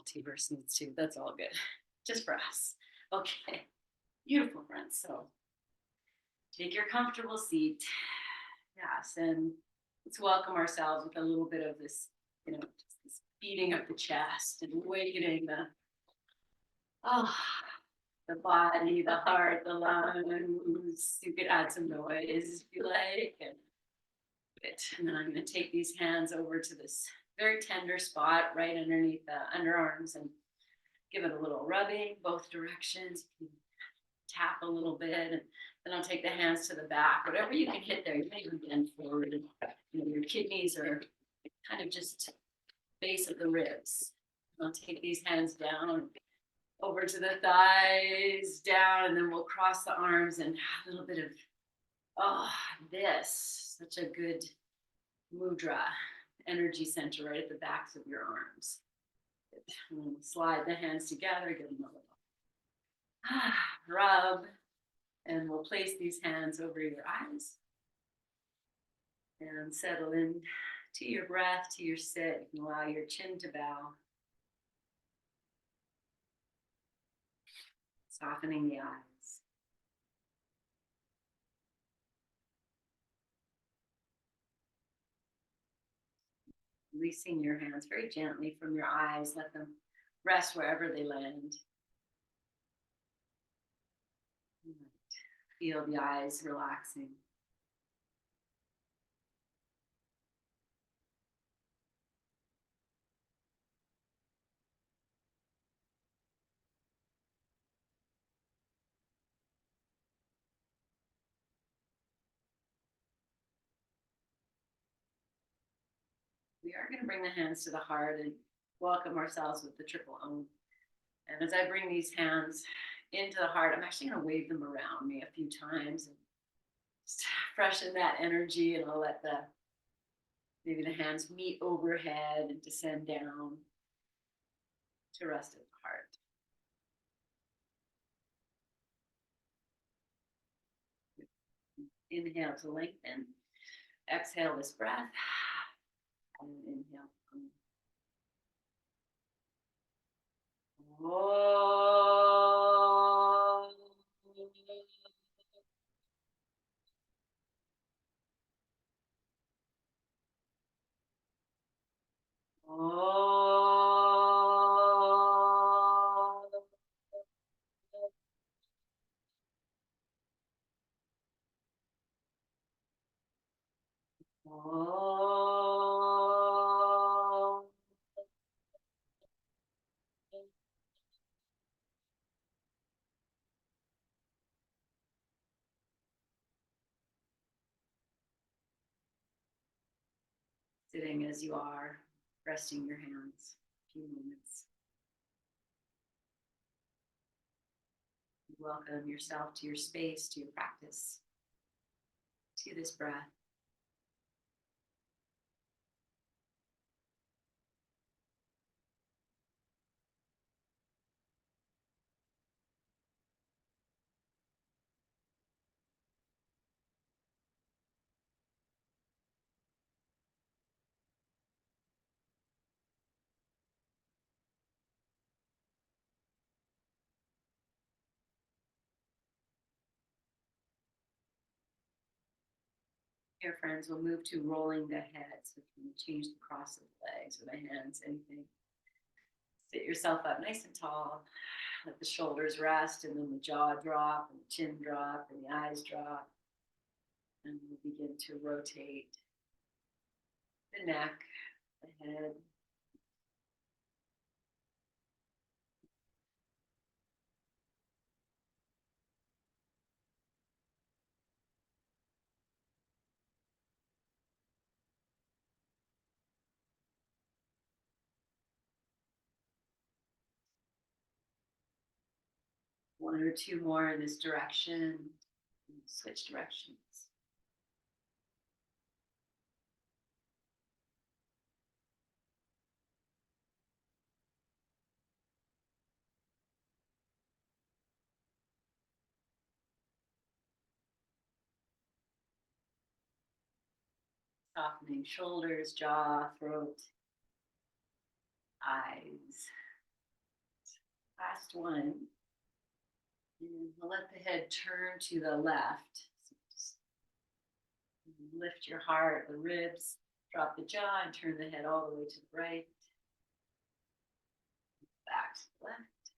multiverse needs to. That's all good. Just for us. Okay. Beautiful, friends. So take your comfortable seat. Yes. And let's welcome ourselves with a little bit of this, just this beating of the chest and awakening oh, the body, the heart, the lungs. You could add some noise if you like. And then I'm going to take these hands over to this very tender spot right underneath the underarms and give it a little rubbing both directions. You can tap a little bit, and then I'll take the hands to the back. Whatever you can hit there, you can even bend forward. And, your kidneys are kind of just base of the ribs. I'll take these hands down over to the thighs, down, and then we'll cross the arms and a little bit of this. Such a good mudra, energy center right at the backs of your arms. And slide the hands together, give them a little rub, and we'll place these hands over your eyes and settle in to your breath, to your sit. You can allow your chin to bow, softening the eyes. Releasing your hands very gently from your eyes. Let them rest wherever they land. Feel the eyes relaxing. We are going to bring the hands to the heart and welcome ourselves with the triple Om. And as I bring these hands into the heart, I'm actually going to wave them around me a few times and just freshen that energy, and I'll let maybe the hands meet overhead and descend down to rest at the heart. Inhale to lengthen. Exhale this breath. And inhale. Oh. Oh. Oh. Sitting as you are, resting your hands a few moments. Welcome yourself to your space, to your practice, to this breath. Here, friends, we'll move to rolling the head. So if you change the cross of the legs or the hands, anything. Sit yourself up nice and tall. Let the shoulders rest, and then the jaw drop, and the chin drop, and the eyes drop. And we'll begin to rotate the neck, the head. One or two more in this direction. Switch directions. Softening shoulders, jaw, throat, eyes. one. And we'll let the head turn to the left. So just lift your heart, the ribs, drop the jaw, and turn the head all the way to the right. Back to the left.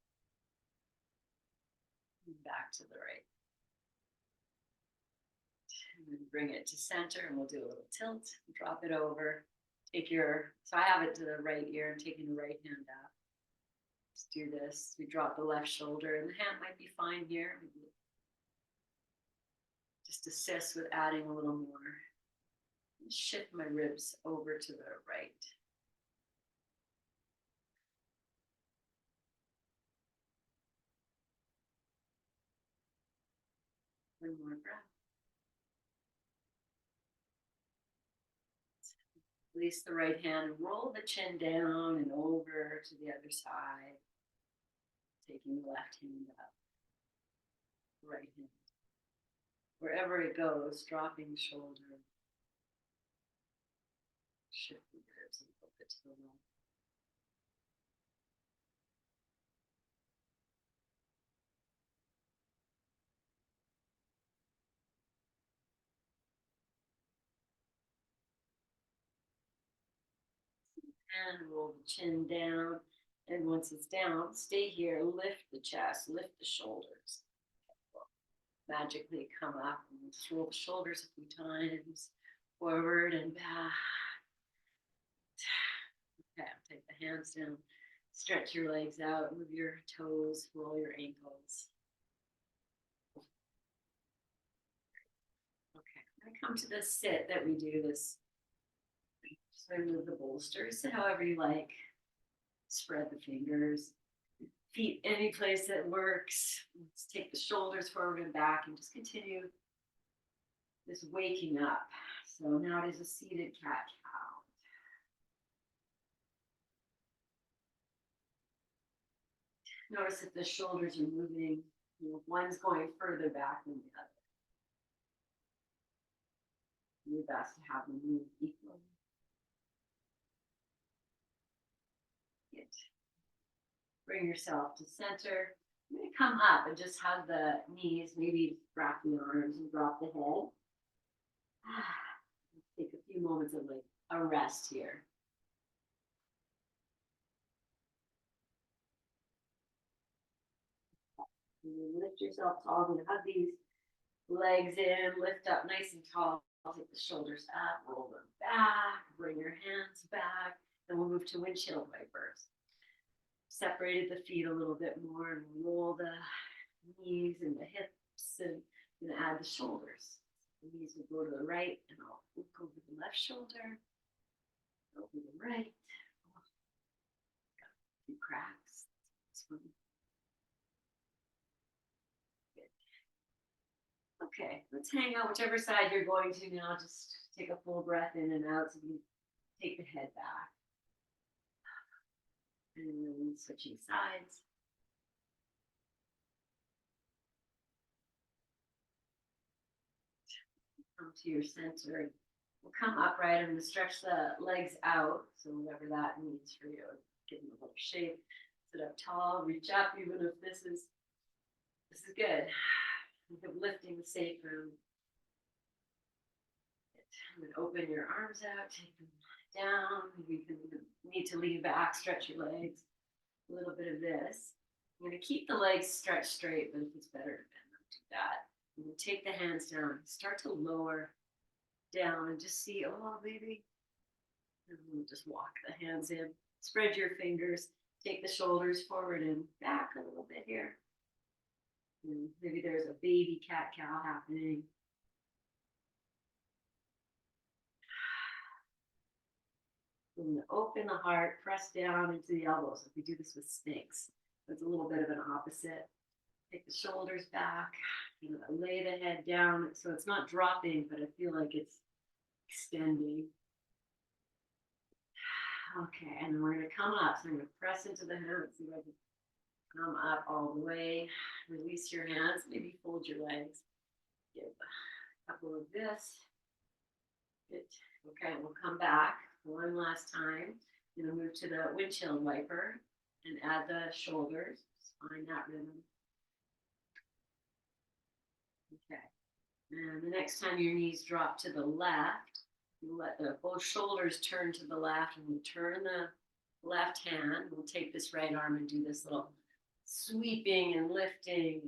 And back to the right. And then bring it to center, and we'll do a little tilt. Drop it over. Take your, so I have it to the right ear. I'm taking the right hand up. Let's do this. We drop the left shoulder, and the hand might be fine here. Just assist with adding a little more. Shift my ribs over to the right. One more breath. Release the right hand and roll the chin down and over to the other side. Taking the left hand up. Right hand. Wherever it goes, dropping the shoulder. Shift the ribs a little bit to the left. And roll the chin down. And once it's down, stay here, lift the chest, lift the shoulders. Magically come up and just roll the shoulders a few times, forward and back. Okay, take the hands down, stretch your legs out, move your toes, roll your ankles. Okay, I'm gonna come to the sit that we do this. Just remove the bolsters, sit however you like. Spread the fingers, feet any place that works. Let's take the shoulders forward and back and just continue this waking up. So now it is a seated cat-cow. Notice if the shoulders are moving, one's going further back than the other. Your best to have them move equally. Good. Bring yourself to center. You're going to come up and just hug the knees, maybe wrap the arms and drop the head. Take a few moments of like a rest here. And lift yourself tall. I'm going to hug these legs in, lift up nice and tall. Take the shoulders up, roll them back, bring your hands back. Then we'll move to windshield wipers. Separated the feet a little bit more and roll the knees and the hips and add the shoulders. The knees will go to the right and I'll look over the left shoulder, over the right. Got a few cracks. Okay, let's hang out whichever side you're going to now. Just take a full breath in and out so you take the head back. And then switching sides. Come to your center. We'll come upright. I'm going to stretch the legs out. So whatever that means for you. Give them a little shape. Sit up tall, reach up, even if this is good. Think of lifting the sacrum. And then open your arms out, take them down. You can need to lean back, stretch your legs. A little bit of this. I'm going to keep the legs stretched straight, but if it's better to bend them, do that. And then take the hands down. Start to lower down and just see, oh, baby. And we'll just walk the hands in. Spread your fingers. Take the shoulders forward and back a little bit here. And maybe there's a baby cat-cow happening. I'm going to open the heart, press down into the elbows. If we do this with snakes, it's a little bit of an opposite. Take the shoulders back, lay the head down so it's not dropping, but I feel like it's extending. Okay, and then we're going to come up. So I'm going to press into the hands. See if I can come up all the way. Release your hands. Maybe fold your legs. Give a couple of this. Good. Okay, we'll come back one last time. I'm going to move to the windshield wiper and add the shoulders. Find that rhythm. Okay. And the next time your knees drop to the left, you let both shoulders turn to the left, and we turn the left hand. We'll take this right arm and do this little sweeping and lifting.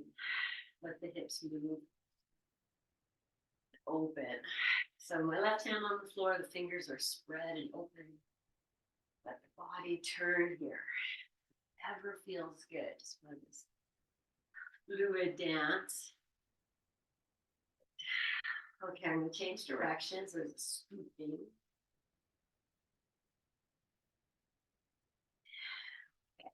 Let the hips move open. So my left hand on the floor, the fingers are spread and open. Let the body turn here. Ever feels good. Just for this fluid dance. Okay, I'm going to change directions. There's a scooping. Okay.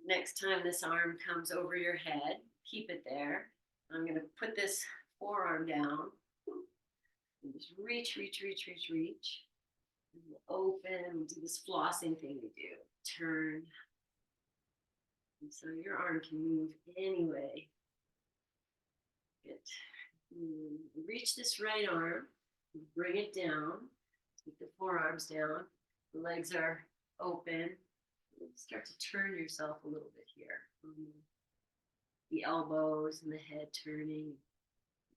Next time this arm comes over your head, keep it there. I'm going to put this forearm down. And just reach, reach, reach, reach, reach. And we'll open. We'll do this flossing thing we do. Turn. And so your arm can move anyway. Good. Reach this right arm, bring it down, take the forearms down, the legs are open. Start to turn yourself a little bit here. The elbows and the head turning.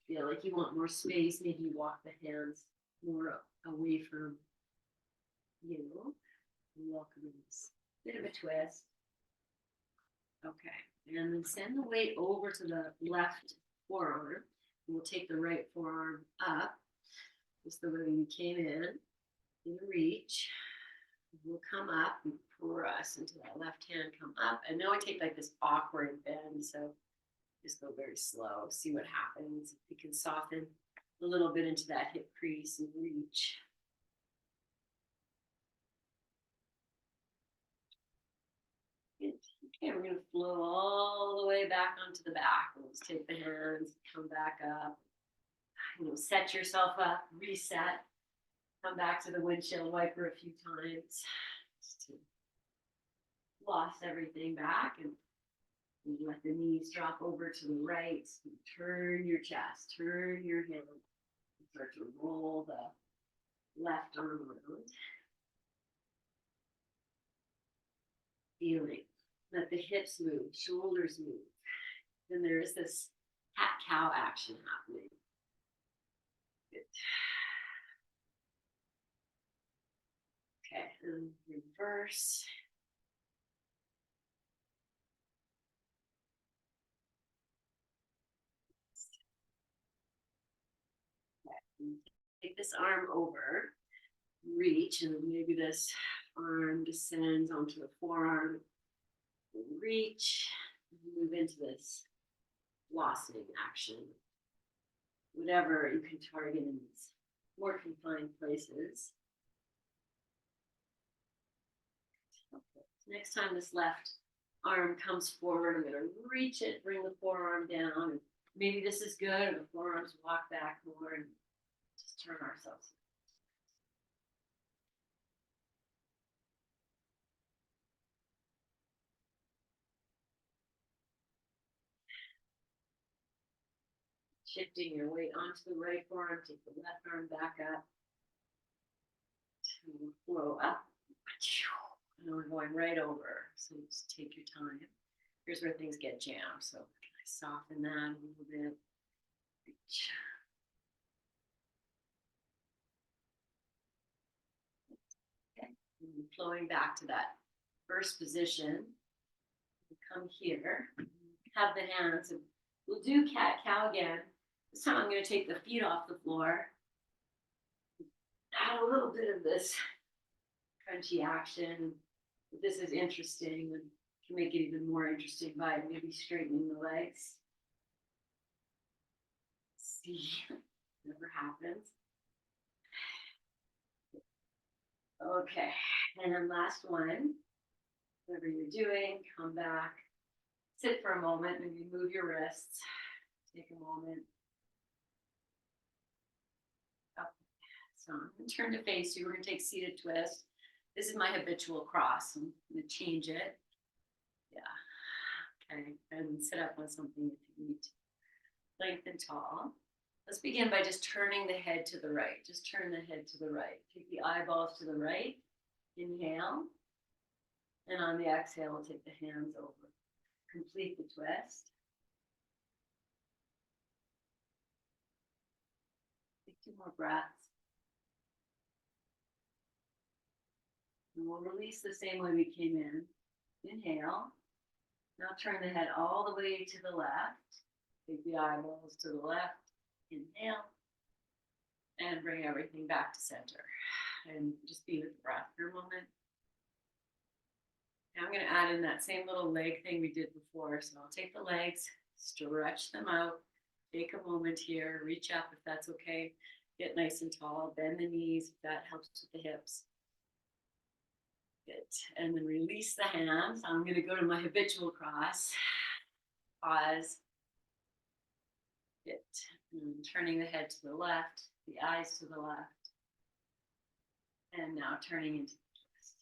Feel like you want more space, maybe you walk the hands more away from you. Welcome this bit of a twist. Okay, and then send the weight over to the left forearm. We'll take the right forearm up, just the way you came in reach. We'll come up and press into that left hand, come up. And now I take like this awkward bend, so just go very slow, see what happens. You can soften a little bit into that hip crease and reach. Okay, we're going to flow all the way back onto the back. Let's take the hands, come back up. Set yourself up, reset, come back to the windshield wiper a few times just to floss everything back, and let the knees drop over to the right. Turn your chest, turn your hand, start to roll the left arm around. Feeling, let the hips move, shoulders move. Then there is this cat-cow action happening. Good. Okay, and reverse. Okay. Take this arm over, reach, and maybe this arm descends onto the forearm. Reach, move into this flossing action. Whatever you can target in these more confined places. Okay. Next time this left arm comes forward, I'm going to reach it, bring the forearm down. And maybe this is good, and the forearms walk back more, and just turn ourselves. Shifting your weight onto the right forearm, take the left arm back up to flow up. And we're going right over, so just take your time. Here's where things get jammed, so I soften that a little bit. Reach. Okay, and flowing back to that first position. Come here, have the hands, and we'll do cat-cow again. This time I'm going to take the feet off the floor. Add a little bit of this crunchy action. If this is interesting, and can make it even more interesting by maybe straightening the legs. See, never happens. Okay, and then last one. Whatever you're doing, come back, sit for a moment, maybe move your wrists, take a moment. Up. So I'm going to turn to face you. We're going to take seated twist. This is my habitual cross. I'm going to change it. Yeah. Okay. And sit up on something if you need to. Lengthen tall. Let's begin by just turning the head to the right. Just turn the head to the right. Take the eyeballs to the right. Inhale. And on the exhale, we'll take the hands over. Complete the twist. Take 2 more breaths. And we'll release the same way we came in. Inhale. Now turn the head all the way to the left. Take the eyeballs to the left. Inhale. And bring everything back to center. And just be with the breath for a moment. Now I'm going to add in that same little leg thing we did before. So I'll take the legs, stretch them out. Take a moment here, reach up if that's okay. Get nice and tall, bend the knees if that helps with the hips. Good. And then release the hands. I'm going to go to my habitual cross. Pause. Good. And turning the head to the left, the eyes to the left. And now turning into the twist.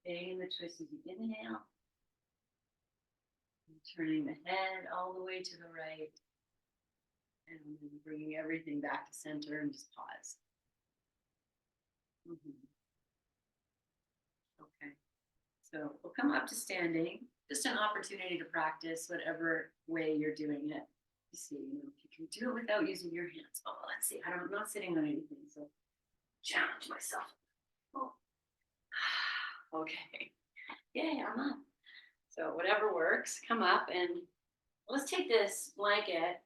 Staying in the twist as you inhale. And turning the head all the way to the right. And then bringing everything back to center and just pause. Okay. So we'll come up to standing. Just an opportunity to practice whatever way you're doing it. You see, if you can do it without using your hands. Oh, let's see. I'm not sitting on anything, so challenge myself. Oh. Okay. Yay, I'm up. So whatever works, come up and let's take this blanket.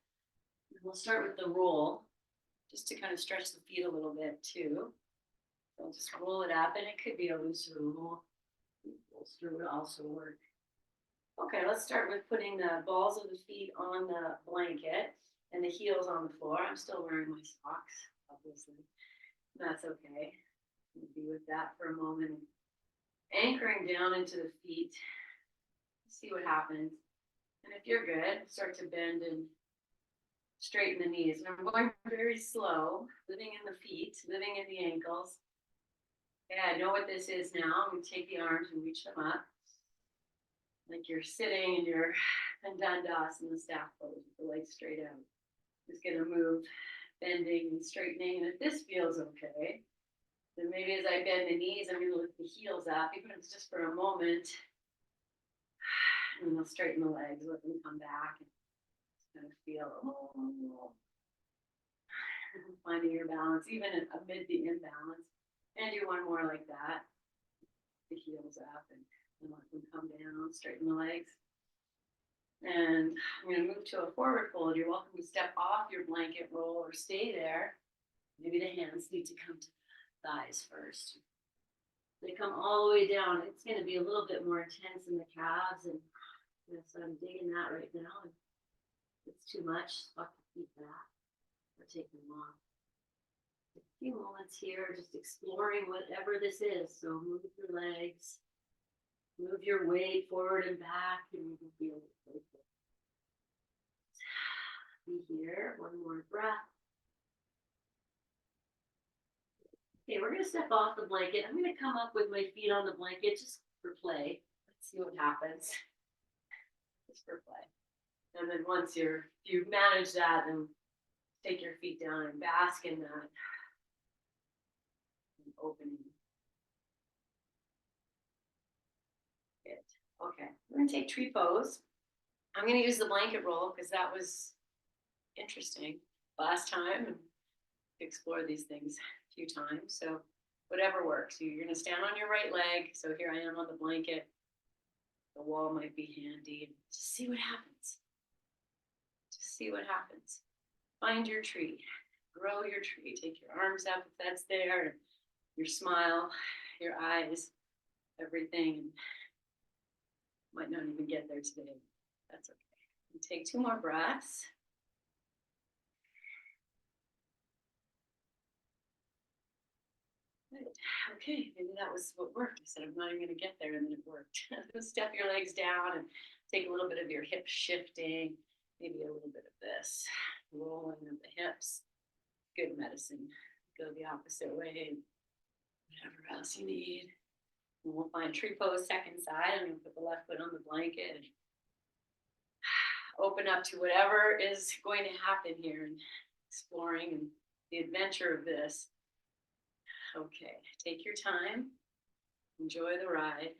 And we'll start with the roll, just to kind of stretch the feet a little bit too. So just roll it up, and it could be a looser roll. Bolster would also work. Okay, let's start with putting the balls of the feet on the blanket and the heels on the floor. I'm still wearing my socks, obviously. That's okay. We'll be with that for a moment. Anchoring down into the feet. See what happens. And if you're good, start to bend and straighten the knees. And I'm going very slow, living in the feet, living in the ankles. Okay, I know what this is now. I'm going to take the arms and reach them up. Like you're sitting in your Dandas in the staff pose with the legs straight out. Just going to move, bending and straightening. And if this feels okay, then maybe as I bend the knees, I'm going to lift the heels up, even if it's just for a moment. And then I'll straighten the legs, let them come back. And just kind of feel, finding your balance, even amid the imbalance. And do one more like that. The heels up and let them come down, straighten the legs. And I'm going to move to a forward fold. You're welcome to step off your blanket roll or stay there. Maybe the hands need to come to the thighs first. They come all the way down. It's going to be a little bit more intense in the calves. And so I'm digging that right now. And if it's too much, fuck the feet back or take them off. A few moments here, just exploring whatever this is. So move your legs, move your weight forward and back, and you can feel it. Be here, one more breath. Okay, we're going to step off the blanket. I'm going to come up with my feet on the blanket just for play. Let's see what happens. Just for play. And then once you've managed that, then take your feet down and bask in that. Opening. Good. Okay, we're going to take tree pose. I'm going to use the blanket roll because that was interesting last time and explore these things a few times. So whatever works. You're going to stand on your right leg. So here I am on the blanket. The wall might be handy. Just see what happens. Just see what happens. Find your tree. Grow your tree. Take your arms up if that's there. Your smile, your eyes, everything. Might not even get there today. That's okay. And take 2 more breaths. Good. Okay, maybe that was what worked. I said I'm not even going to get there, and then it worked. Step your legs down and take a little bit of your hip shifting, maybe a little bit of this, rolling of the hips. Good medicine. Go the opposite way. Whatever else you need. And we'll find tree pose second side. I'm going to put the left foot on the blanket. open up to whatever is going to happen here and exploring and the adventure of this. Okay, take your time, enjoy the ride.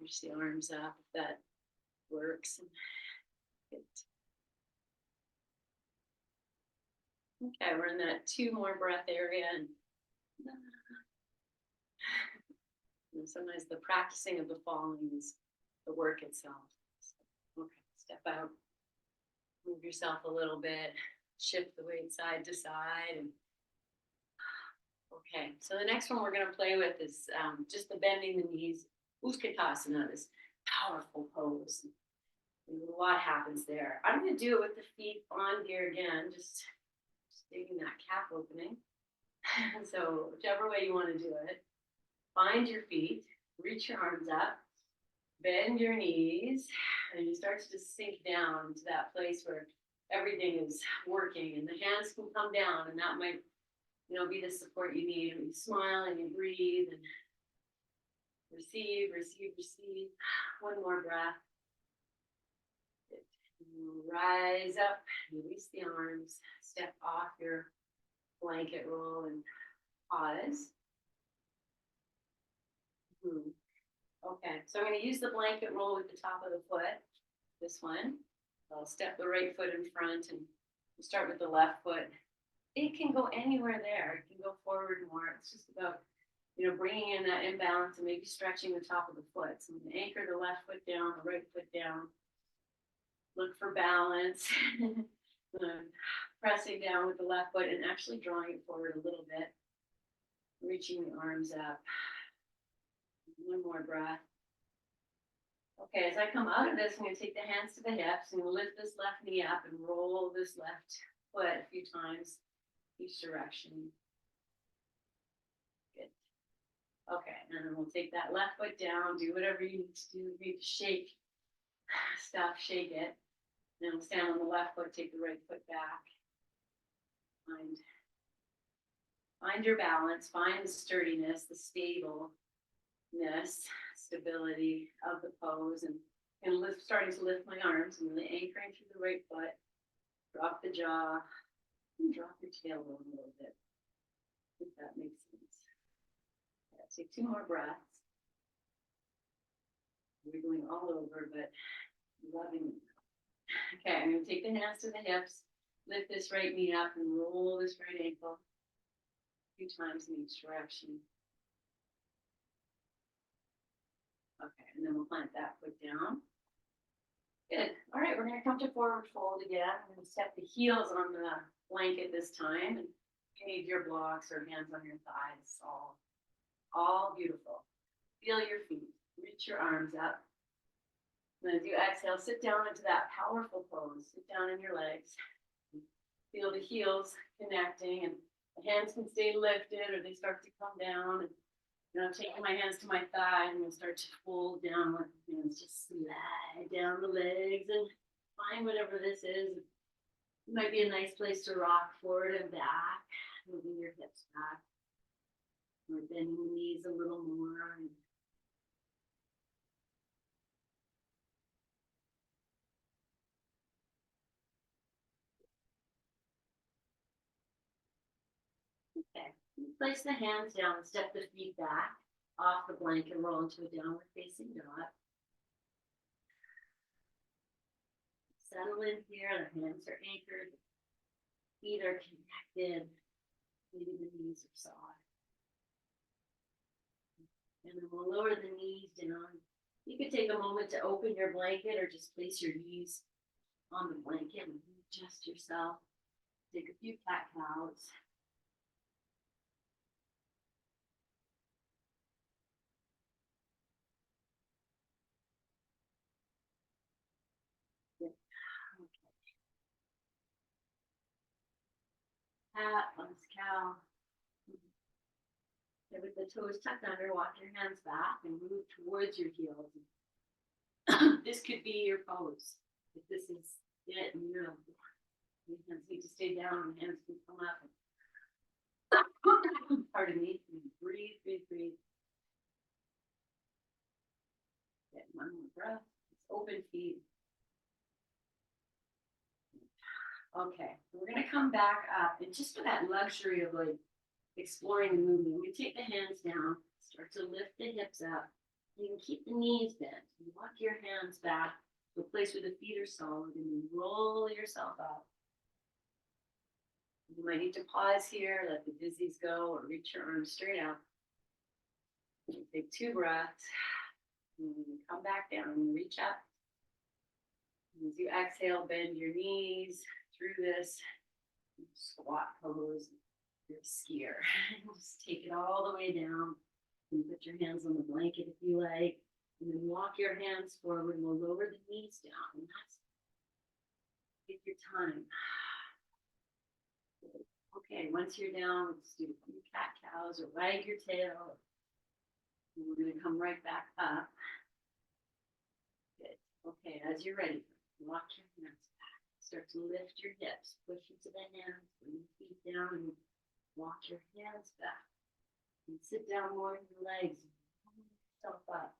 Reach the arms up if that works. Good. Okay, we're in that 2 more breath area, and sometimes the practicing of the falling is the work itself. So, okay, step out, move yourself a little bit, shift the weight side to side, and okay. So the next one we're going to play with is just the bending the knees, Utkatasana, this powerful pose. And a lot happens there. I'm going to do it with the feet on here again, just taking that calf opening. So whichever way you want to do it, find your feet, reach your arms up, bend your knees, and you start to just sink down to that place where everything is working and the hands can come down, and that might, be the support you need. And you smile and you breathe and receive, receive, receive. One more breath. Rise up, release the arms, step off your blanket roll and pause. Okay, so I'm going to use the blanket roll with the top of the foot, this one. I'll step the right foot in front and we'll start with the left foot. It can go anywhere there. It can go forward more. It's just about, bringing in that imbalance and maybe stretching the top of the foot. So I'm going to anchor the left foot down, the right foot down. Look for balance. Pressing down with the left foot and actually drawing it forward a little bit. Reaching the arms up. One more breath. Okay, as I come out of this, I'm going to take the hands to the hips and lift this left knee up and roll this left foot a few times each direction. Good. Okay, and then we'll take that left foot down, do whatever you need to do. You need to shake stuff, shake it. Then we'll stand on the left foot, take the right foot back. Find your balance, find the sturdiness, the stableness, stability of the pose, and starting to lift my arms. I'm really anchoring through the right foot. Drop the jaw, and drop your tailbone a little bit, if that makes sense. Yeah, take 2 more breaths. We're going all over, but loving it. Okay, I'm going to take the hands to the hips, lift this right knee up, and roll this right ankle a few times in each direction. Okay, and then we'll plant that foot down. Good. All right, we're going to come to forward fold again. I'm going to step the heels on the blanket this time. And you need your blocks or hands on your thighs. All beautiful. Feel your feet. Reach your arms up. And as you exhale, sit down into that powerful pose. Sit down in your legs. Feel the heels connecting, and the hands can stay lifted or they start to come down. And I'm taking my hands to my thigh and we'll start to fold down with the hands, just slide down the legs and find whatever this is. It might be a nice place to rock forward and back, moving your hips back. Or bending the knees a little more. Okay, place the hands down and step the feet back off the blanket, roll into a downward facing dog. Settle in here, the hands are anchored, feet are connected, maybe the knees are soft. And then we'll lower the knees down. You could take a moment to open your blanket or just place your knees on the blanket and adjust yourself. Take a few cat cows. Cat, once cow. And with the toes tucked under, walk your hands back and move towards your heels. This could be your pose. If this is it, and your hands need to stay down and hands can come up. Pardon me. Breathe, breathe, breathe. Get one more breath. Open feet. Okay, we're gonna come back up, and just for that luxury of like exploring the movement, we take the hands down, start to lift the hips up. You can keep the knees bent. You walk your hands back to a place where the feet are solid, and you roll yourself up. You might need to pause here, let the dizzies go, or reach your arms straight up. Take 2 breaths, and come back down and reach up. As you exhale, bend your knees through this squat pose. You're a skier. Just take it all the way down. And put your hands on the blanket if you like. And then walk your hands forward, and we'll lower the knees down. And that's, take your time. Okay, once you're down, let's do a few cat cows or wag your tail. And we're going to come right back up. Good. Okay, as you're ready, walk your hands back. Start to lift your hips. Push into the hands. Bring your feet down and walk your hands back. And sit down more in your legs. Pull yourself up.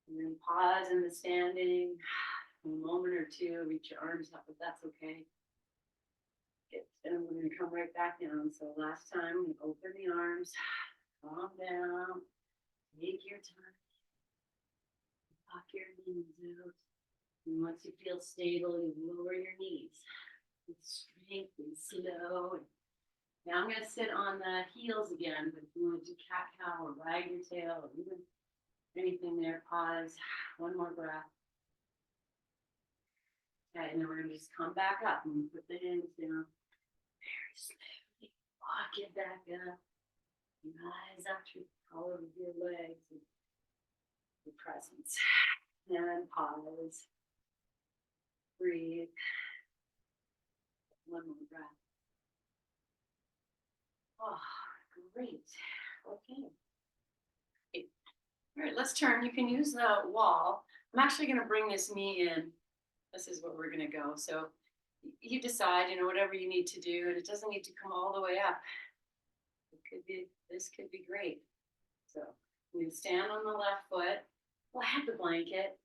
And then pause in the standing. A moment or two, reach your arms up if that's okay. Good. And we're going to come right back down. So last time, we open the arms, calm down, take your time, lock your knees out. And once you feel stable, you lower your knees with strength and slow. Now I'm going to sit on the heels again, but if you want to do cat cow or wag your tail or even anything there, pause. One more breath. Okay, and then we're going to just come back up and put the hands down. Very slowly walk it back up. Rise up to the collar of your legs and your presence. And pause. Breathe. One more breath. Oh, great. Okay. All right, let's turn. You can use the wall. I'm actually going to bring this knee in. This is where we're going to go. So you decide, whatever you need to do, and it doesn't need to come all the way up. This could be great. So we stand on the left foot. Well, I have the blanket.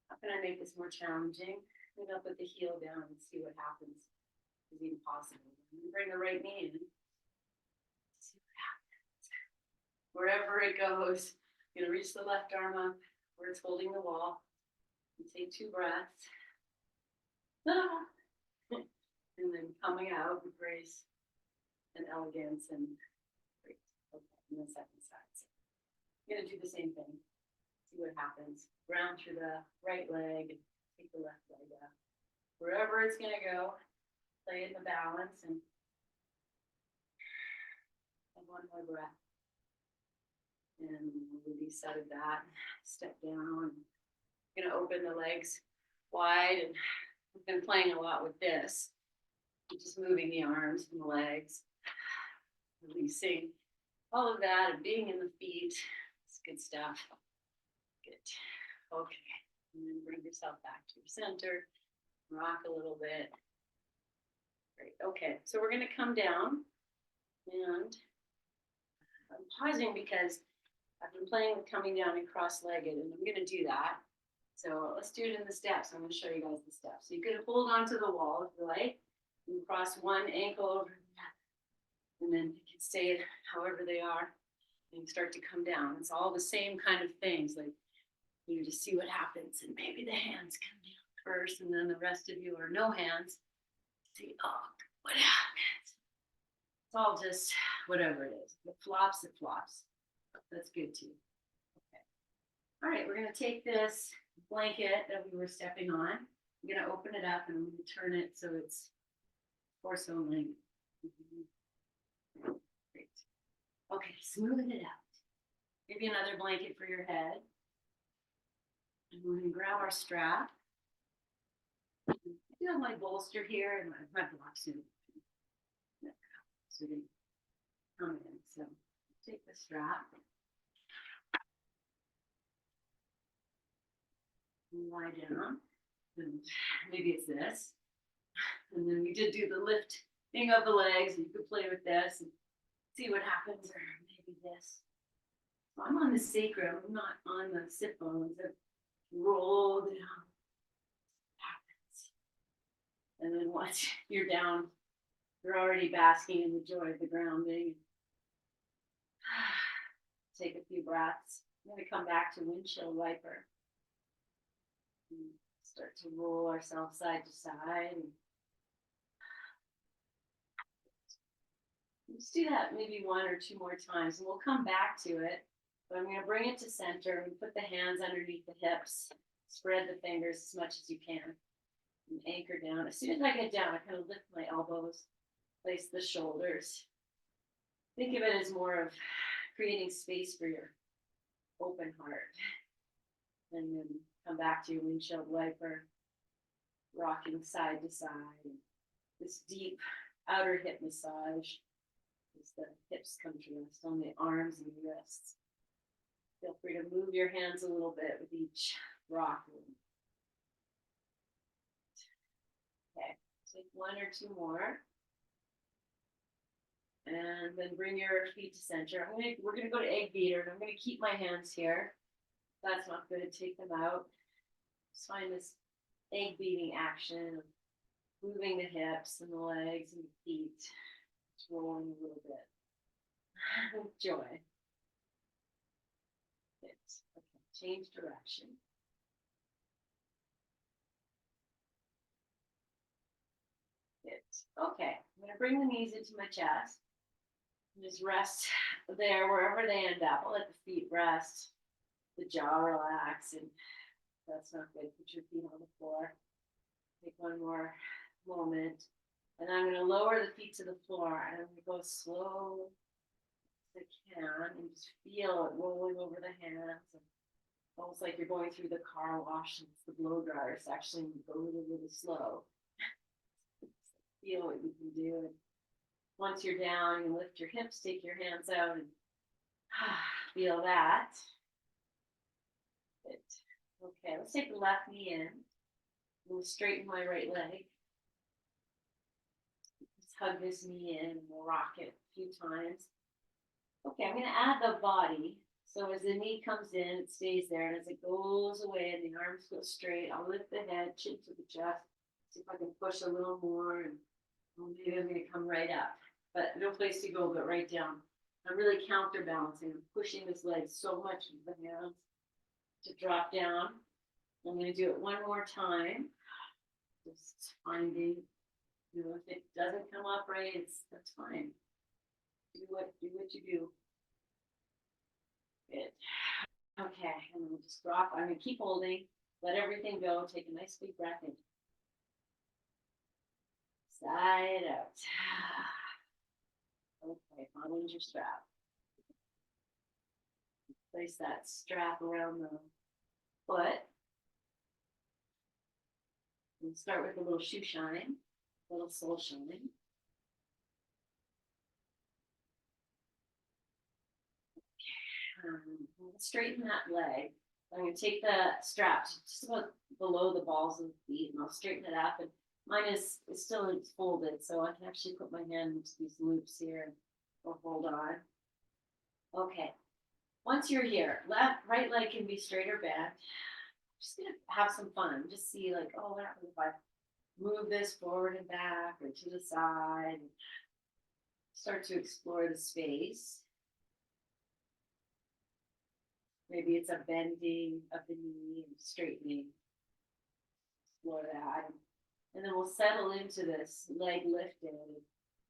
How can I make this more challenging? Maybe I'll put the heel down and see what happens. It's even possible. Bring the right knee in. See what happens. Wherever it goes, I'm going to reach the left arm up where it's holding the wall. And take 2 breaths. And then coming out with grace and elegance and great. Okay, and the second side. So I'm going to do the same thing. See what happens. Ground through the right leg. Take the left leg up. Wherever it's going to go, play in the balance and one more breath. And release out of that. Step down. I'm going to open the legs wide, and I've been playing a lot with this. Just moving the arms and the legs, releasing all of that and being in the feet. It's good stuff. Good. Okay. And then bring yourself back to your center. Rock a little bit. Great. Okay. So we're going to come down, and I'm pausing because I've been playing with coming down and cross-legged, and I'm going to do that. So let's do it in the steps. I'm going to show you guys the steps. So you can hold on to the wall if you like. You cross one ankle over the other, and then you can stay however they are, and you start to come down. It's all the same kind of things, like you just see what happens, and maybe the hands come down first, and then the rest of you are no hands. See, oh, what happens? It's all just whatever it is. If it flops, it flops. That's good too. Okay. All right, we're gonna take this blanket that we were stepping on. I'm gonna open it up and I'm gonna turn it so it's torso length. Great. Okay, smooth it out. Maybe another blanket for your head. And we're gonna grab our strap. I do have my bolster here and my block suit. So they come in. So take the strap. And lie down. And maybe it's this. And then we did do the lifting of the legs, and you could play with this and see what happens, or maybe this. So I'm on the sacrum, I'm not on the sit bones. I've rolled down. Happens. And then then once you're down, you're already basking in the joy of the grounding. Take a few breaths. I'm going to come back to windshield wiper. And start to roll ourselves side to side. And let's do that maybe one or two more times, and we'll come back to it. But I'm going to bring it to center and put the hands underneath the hips. Spread the fingers as much as you can. And anchor down. As soon as I get down, I kind of lift my elbows, place the shoulders. Think of it as more of creating space for your open heart. And then come back to your windshield wiper, rocking side to side. This deep outer hip massage as the hips come to rest on the arms and the wrists. Feel free to move your hands a little bit with each rock. Okay, take one or two more. And then bring your feet to center. We're gonna go to egg beater, and I'm gonna keep my hands here. If that's not good, take them out. Just find this egg beating action of moving the hips and the legs and the feet. Just rolling a little bit. With joy. Good. Okay, change direction. Good. Okay, I'm gonna bring the knees into my chest. Just rest there wherever they end up. I'll let the feet rest, the jaw relax, and that's not good. Put your feet on the floor. Take one more moment. And I'm going to lower the feet to the floor. And I'm going to go slow as I can and just feel it rolling over the hands. And almost like you're going through the car wash and it's the blow dryer. It's actually go really, really slow. Feel what you can do. And once you're down, you lift your hips, take your hands out, and feel that. Good. Okay, let's take the left knee in. We'll straighten my right leg. Just hug this knee in and we'll rock it a few times. Okay, I'm going to add the body. So as the knee comes in, it stays there. And as it goes away and the arms go straight, I'll lift the head, chin to the chest. See if I can push a little more. And maybe I'm going to come right up. But no place to go but right down. I'm really counterbalancing. I'm pushing this leg so much with the hands to drop down. I'm going to do it one more time. Just finding, if it doesn't come up right, that's fine. Do what you do. Good. Okay, and we'll just drop. I'm going to keep holding. Let everything go. Take a nice big breath in. Side out. Okay, find your strap. Place that strap around the foot. We'll start with a little shoe shine, a little sole shine. Straighten that leg. I'm going to take the straps just about below the balls of the feet, and I'll straighten it up. And mine is still folded, so I can actually put my hand into these loops here or hold on. Okay. Once you're here, right leg can be straight or bent. Just gonna have some fun. Just see like, oh, what happens if I move this forward and back or to the side? Start to explore the space. Maybe it's a bending of the knee and straightening. Explore that. And then we'll settle into this leg lifted.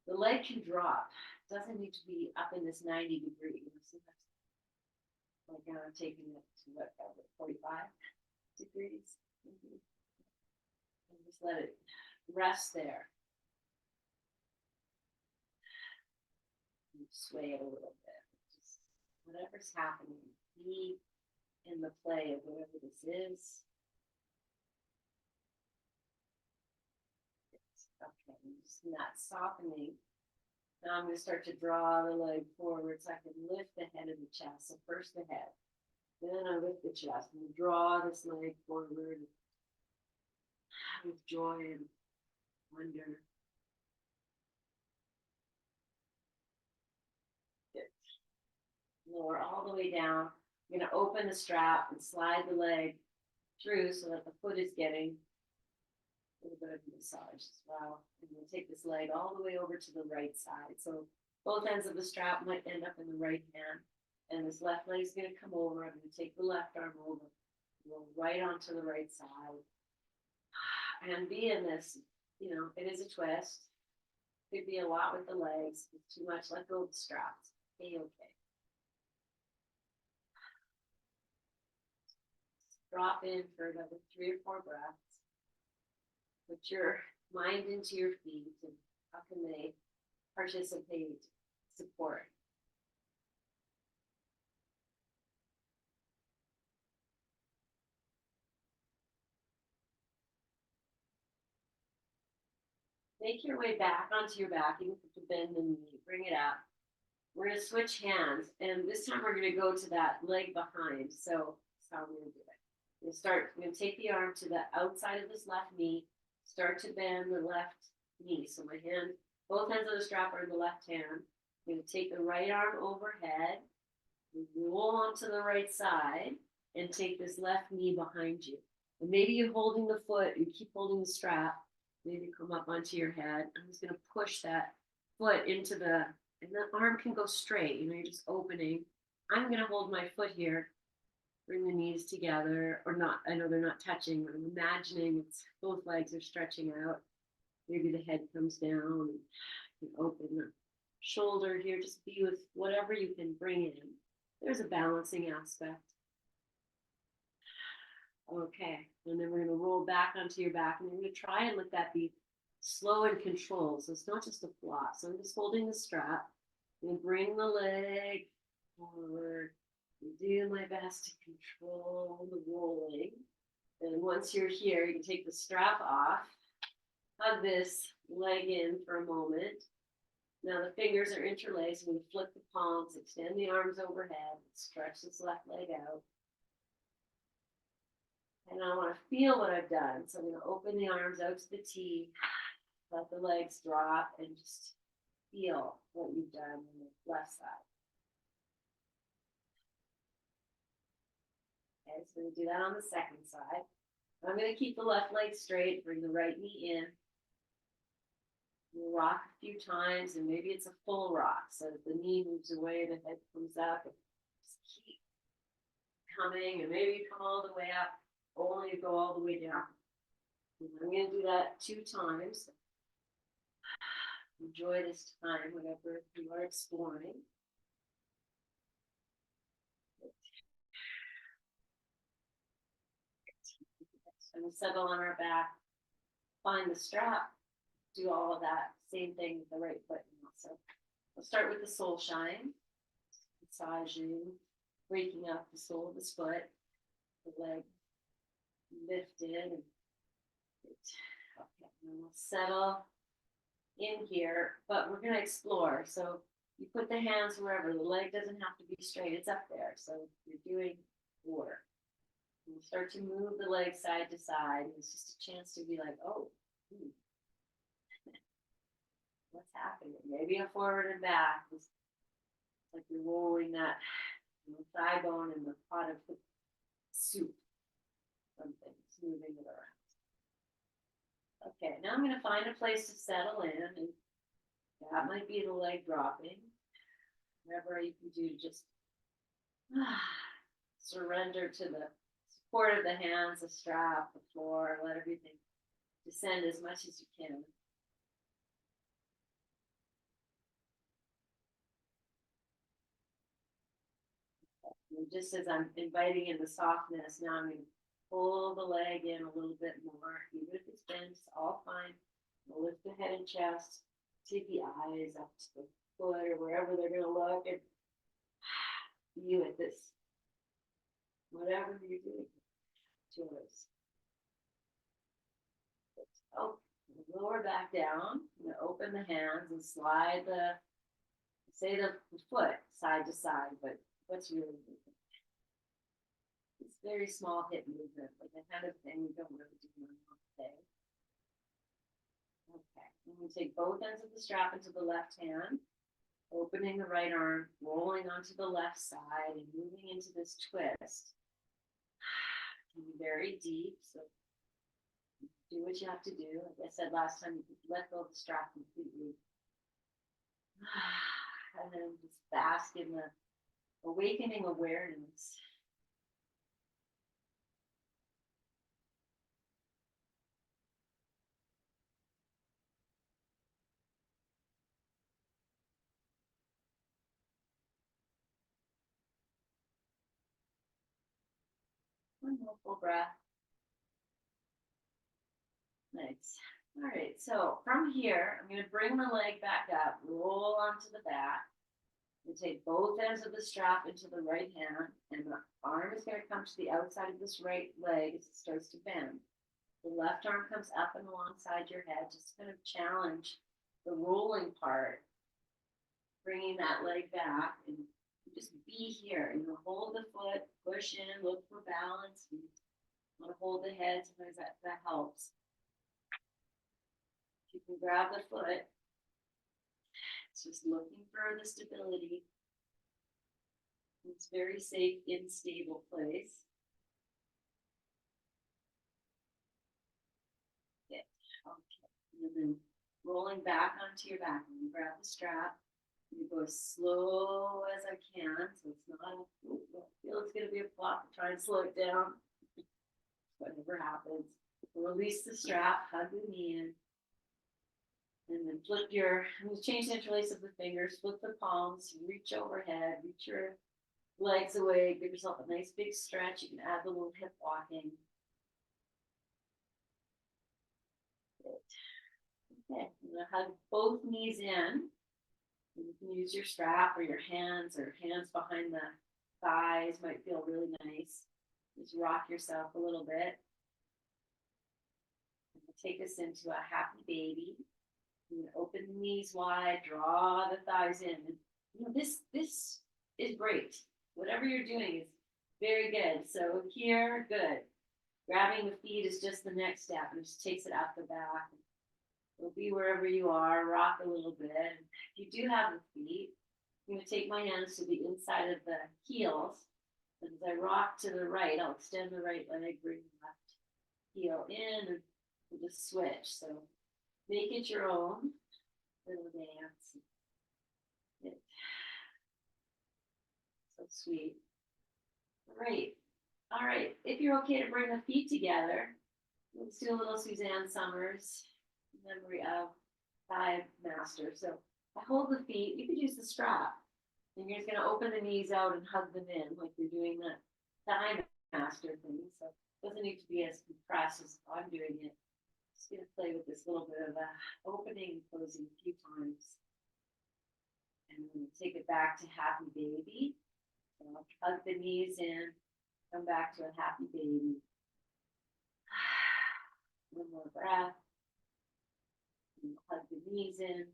The leg can drop. It doesn't need to be up in this 90 degree. So that's like I'm taking it to what, 45 degrees. And just let it rest there. And sway it a little bit. Just whatever's happening. Be in the play of whatever this is. Okay, just not softening. Now I'm going to start to draw the leg forward so I can lift the head of the chest. So first the head, then I lift the chest and draw this leg forward with joy and wonder. Good. Lower all the way down. I'm going to open the strap and slide the leg through so that the foot is getting a little bit good massage as well. And we'll take this leg all the way over to the right side. So both ends of the strap might end up in the right hand. And this left leg is going to come over. I'm going to take the left arm over, roll right onto the right side. And be in this, you know, it is a twist. Could be a lot with the legs. If it's too much, let go of the straps. Okay. Drop in for another 3 or 4 breaths. Put your mind into your feet and how can they participate, support. Make your way back onto your back. You can bend the knee, bring it up. We're going to switch hands, and this time we're going to go to that leg behind. So that's how we're going to do it. We're going to take the arm to the outside of this left knee, start to bend the left knee. So my hand, both ends of the strap are in the left hand. I'm going to take the right arm overhead, roll onto the right side, and take this left knee behind you. And maybe you're holding the foot, you keep holding the strap, maybe come up onto your head. I'm just going to push that foot into the, and the arm can go straight, you know, you're just opening. I'm going to hold my foot here, bring the knees together, or not, I know they're not touching, but I'm imagining it's both legs are stretching out. Maybe the head comes down, and you open the shoulder here, just be with whatever you can bring in. There's a balancing aspect. Okay, and then we're going to roll back onto your back, and we're going to try and let that be slow and controlled. So it's not just a flop. So I'm just holding the strap and bring the leg forward. And do my best to control the rolling. And once you're here, you can take the strap off, hug this leg in for a moment. Now the fingers are interlaced. I'm going to flip the palms, extend the arms overhead, stretch this left leg out. And I want to feel what I've done. So I'm going to open the arms out to the T, let the legs drop, and just feel what you've done on the left side. Okay, so we're going to do that on the second side. I'm going to keep the left leg straight, bring the right knee in. We'll rock a few times, and maybe it's a full rock. So if the knee moves away, the head comes up, and just keep coming, and maybe you come all the way up, only go all the way down. And I'm going to do that 2 times. Enjoy this time, whatever you are exploring. And we settle on our back, find the strap, do all of that same thing with the right foot. So we'll start with the sole shine, massaging, breaking up the sole of this foot, the leg lifted, and okay, and we'll settle in here, but we're going to explore. So you put the hands wherever, the leg doesn't have to be straight, it's up there. So you're doing work. You start to move the leg side to side. It's just a chance to be like, oh, what's happening? Maybe a forward and back. It's like you're rolling that thigh bone in the pot of soup. Something, moving it around. Okay, now I'm going to find a place to settle in, and that might be the leg dropping. Whatever you can do to just surrender to the support of the hands, the strap, the floor, let everything descend as much as you can. And just as I'm inviting in the softness, now I'm going to pull the leg in a little bit more, even if it's bent, it's all fine. We'll lift the head and chest, take the eyes up to the foot or wherever they're going to look, and you at this, whatever you're doing, choice. Oh, lower back down, and open the hands and slide the, say the foot side to side, but what's really moving? It's very small hip movement, like the kind of thing we don't really do normal today. Okay, I'm going to take both ends of the strap into the left hand, opening the right arm, rolling onto the left side, and moving into this twist. It can be very deep, so Do what you have to do. Like I said last time, you let go of the strap completely. And then just bask in the awakening awareness. One more full breath. Nice. All right, so from here, I'm going to bring the leg back up, roll onto the back, and take both ends of the strap into the right hand, and the arm is going to come to the outside of this right leg as it starts to bend. The left arm comes up and alongside your head, just kind of challenge the rolling part, bringing that leg back, and just be here. And hold the foot, push in, look for balance. You want to hold the head, sometimes that helps. You can grab the foot. It's just looking for the stability. It's very safe in stable place. Yeah. Okay. And then rolling back onto your back. And you grab the strap. And you go as slow as I can. So it's not a, feel it's going to be a flop. Try and slow it down. Whatever happens. Release the strap. Hug the knee in. And then flip your, change the interlace of the fingers, flip the palms, reach overhead, reach your legs away, give yourself a nice big stretch. You can add the little hip walking. Good. Okay, I'm gonna hug both knees in. And you can use your strap or your hands behind the thighs, might feel really nice. Just rock yourself a little bit. And we'll take us into a happy baby. Open the knees wide, draw the thighs in. And, this is great. Whatever you're doing is very good. So here, good. Grabbing the feet is just the next step. It just takes it up the back. It'll be wherever you are. Rock a little bit. If you do have the feet, I'm going to take my hands to the inside of the heels. And as I rock to the right, I'll extend the right leg, bring the left heel in, and we'll just switch. So make it your own little dance. So sweet. Great. All right. If you're okay to bring the feet together, let's do a little Suzanne Summers memory of thigh master. So I hold the feet. You could use the strap. And you're just going to open the knees out and hug them in like you're doing the thigh master thing. So it doesn't need to be as compressed as I'm doing it. Just going to play with this little bit of a opening and closing a few times. And then take it back to happy baby. So I'll hug the knees in, come back to a happy baby. One more breath. And hug the knees in.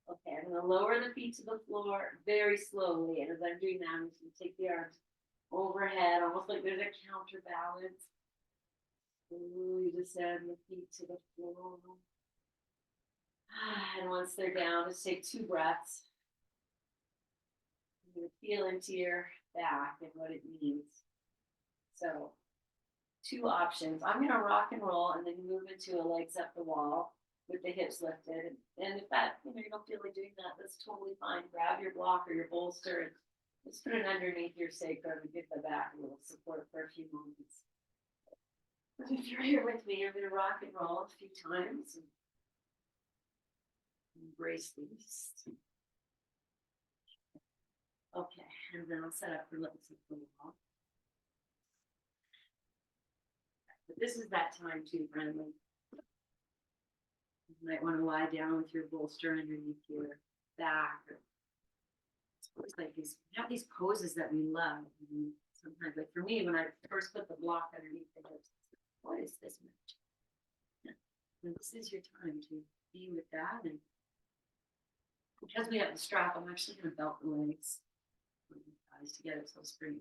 Okay, I'm going to lower the feet to the floor very slowly. And as I'm doing that, I'm just going to take the arms overhead, almost like there's a counterbalance. Slowly descend the feet to the floor. And once they're down, just take 2 breaths. You're going to feel into your back and what it means. So 2 options. I'm going to rock and roll and then move into a legs up the wall with the hips lifted. And if that, you don't feel like doing that, that's totally fine. Grab your block or your bolster and just put it underneath your sacrum and give the back a little support for a few moments. But if you're here with me, I'm going to rock and roll a few times and embrace these. Okay, and then I'll set up for legs up the wall. But this is that time too, friendly. You might want to lie down with your bolster underneath your back. It's like we have these poses that we love. And sometimes, like for me, when I first put the block underneath the hips, what is this much? And this is your time to be with that. And because we have the strap, I'm actually going to belt the legs, put the thighs together, so spring.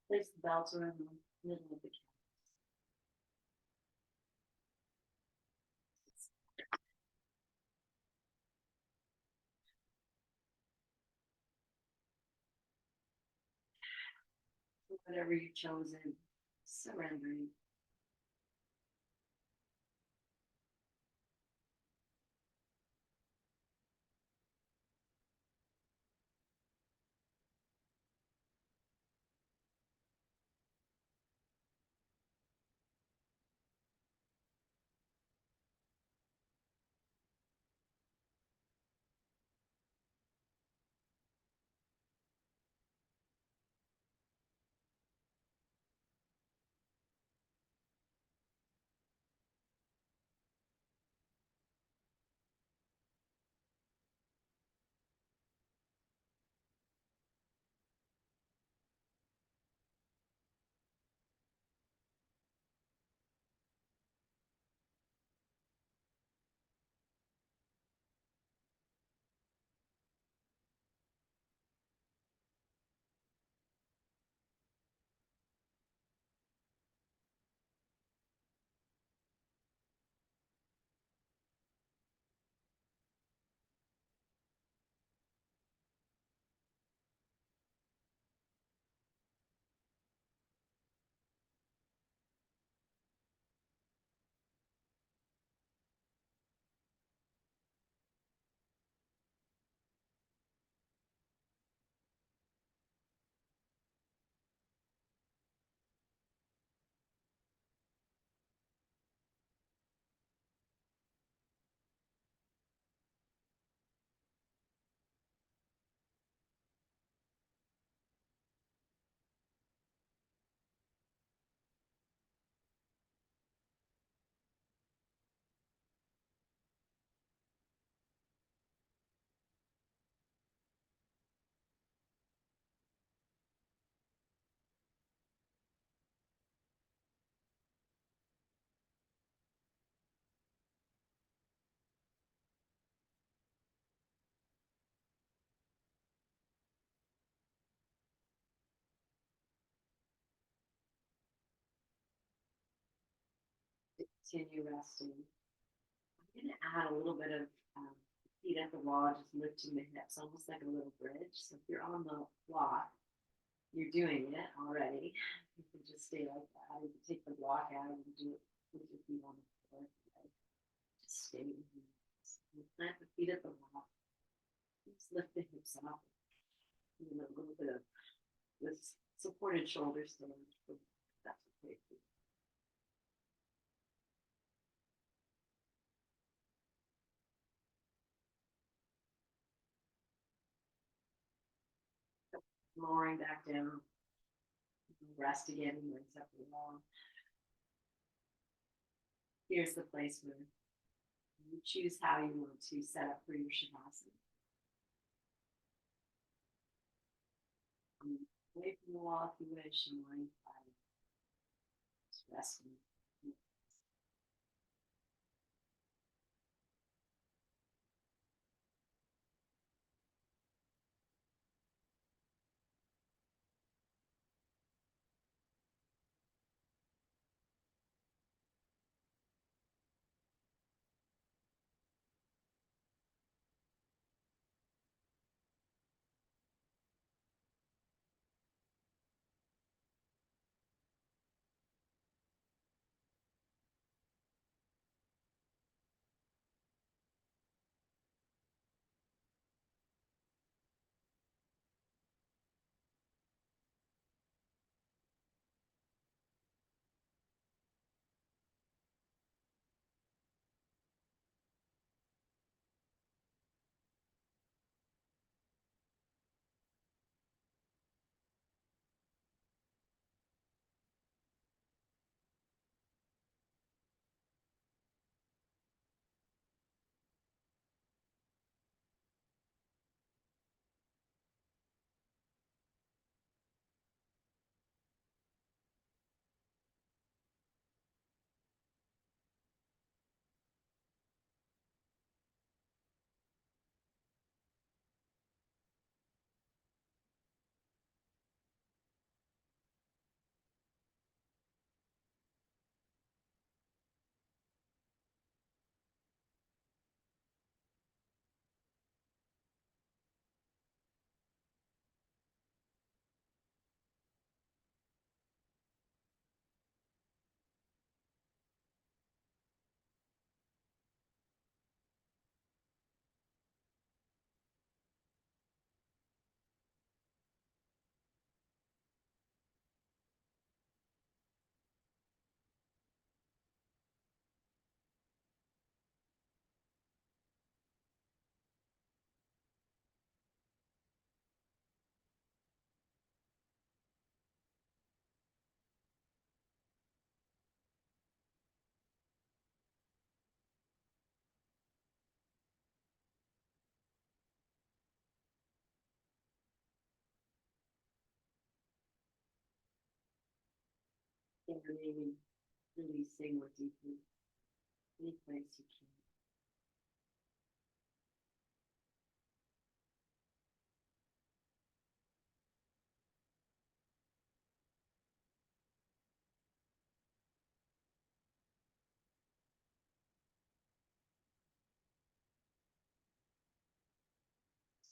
Place the belts around the middle of the calf. Whatever you've chosen, surrendering. Continue resting. I'm going to add a little bit of feet at the wall, just lifting the hips, almost like a little bridge. So if you're on the block, you're doing it already. You can just stay like that. You can take the block out and do it with your feet on the floor. Just stay with you. Plant the feet at the wall. Just lift the hips up. And a little bit of this supported shoulders there. That's okay. Lowering back down. Rest again and rinse up the wall. Here's the place where you choose how you want to set up for your shavasana. Away from the wall if you wish, and lying flat. Just resting. Scanning and releasing more deeply. Any place you can.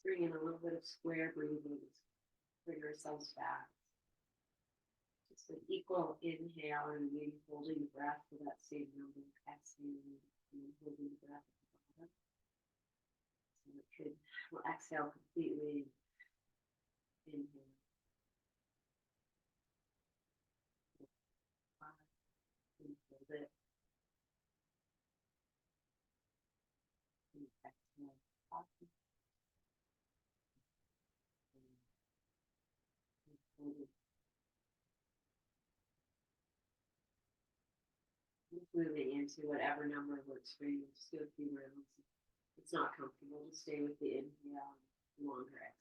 Bring in a little bit of square breathing. Bring ourselves back. Just an equal inhale and maybe holding the breath for that same number. Exhaling and holding the breath at the bottom. So it could, we'll exhale completely. Inhale. And hold it. And exhale. And hold it. Moving into whatever number works for you. Just do a few rounds. If it's not comfortable, just stay with the inhale and longer exhale.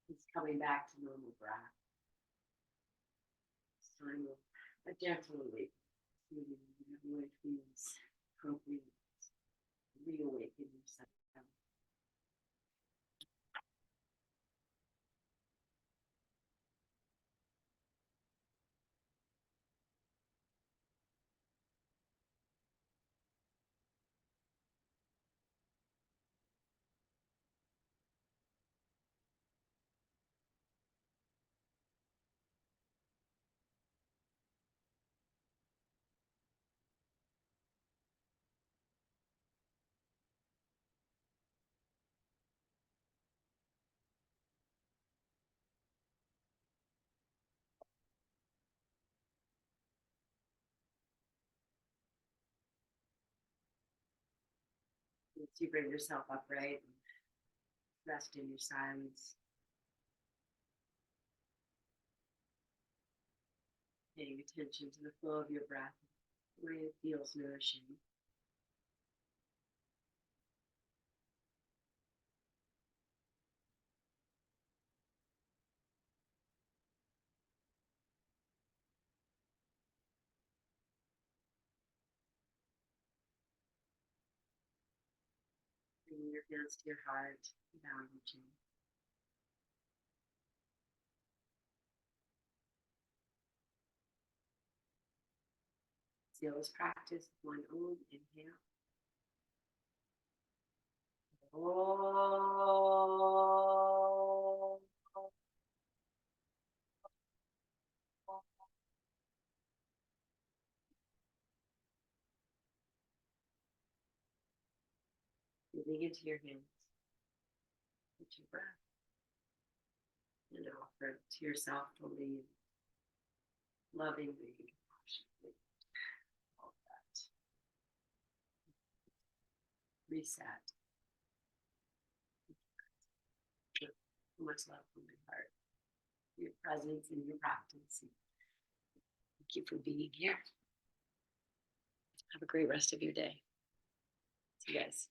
It's coming back to normal breath. It's time of a gentle release. Whatever way feels appropriate. Reawaken yourself. Once you bring yourself upright, rest in your silence. Paying attention to the flow of your breath, the way it feels nourishing. Bringing your hands to your heart, bowing your chin. Seal this practice with one Om. Inhale. Om. Breathing into your hands, into your breath, and offer it to yourself fully, lovingly, compassionately. All of that. Reset. So much love from my heart. Your presence and your practice. Thank you for being here. Have a great rest of your day. See you guys.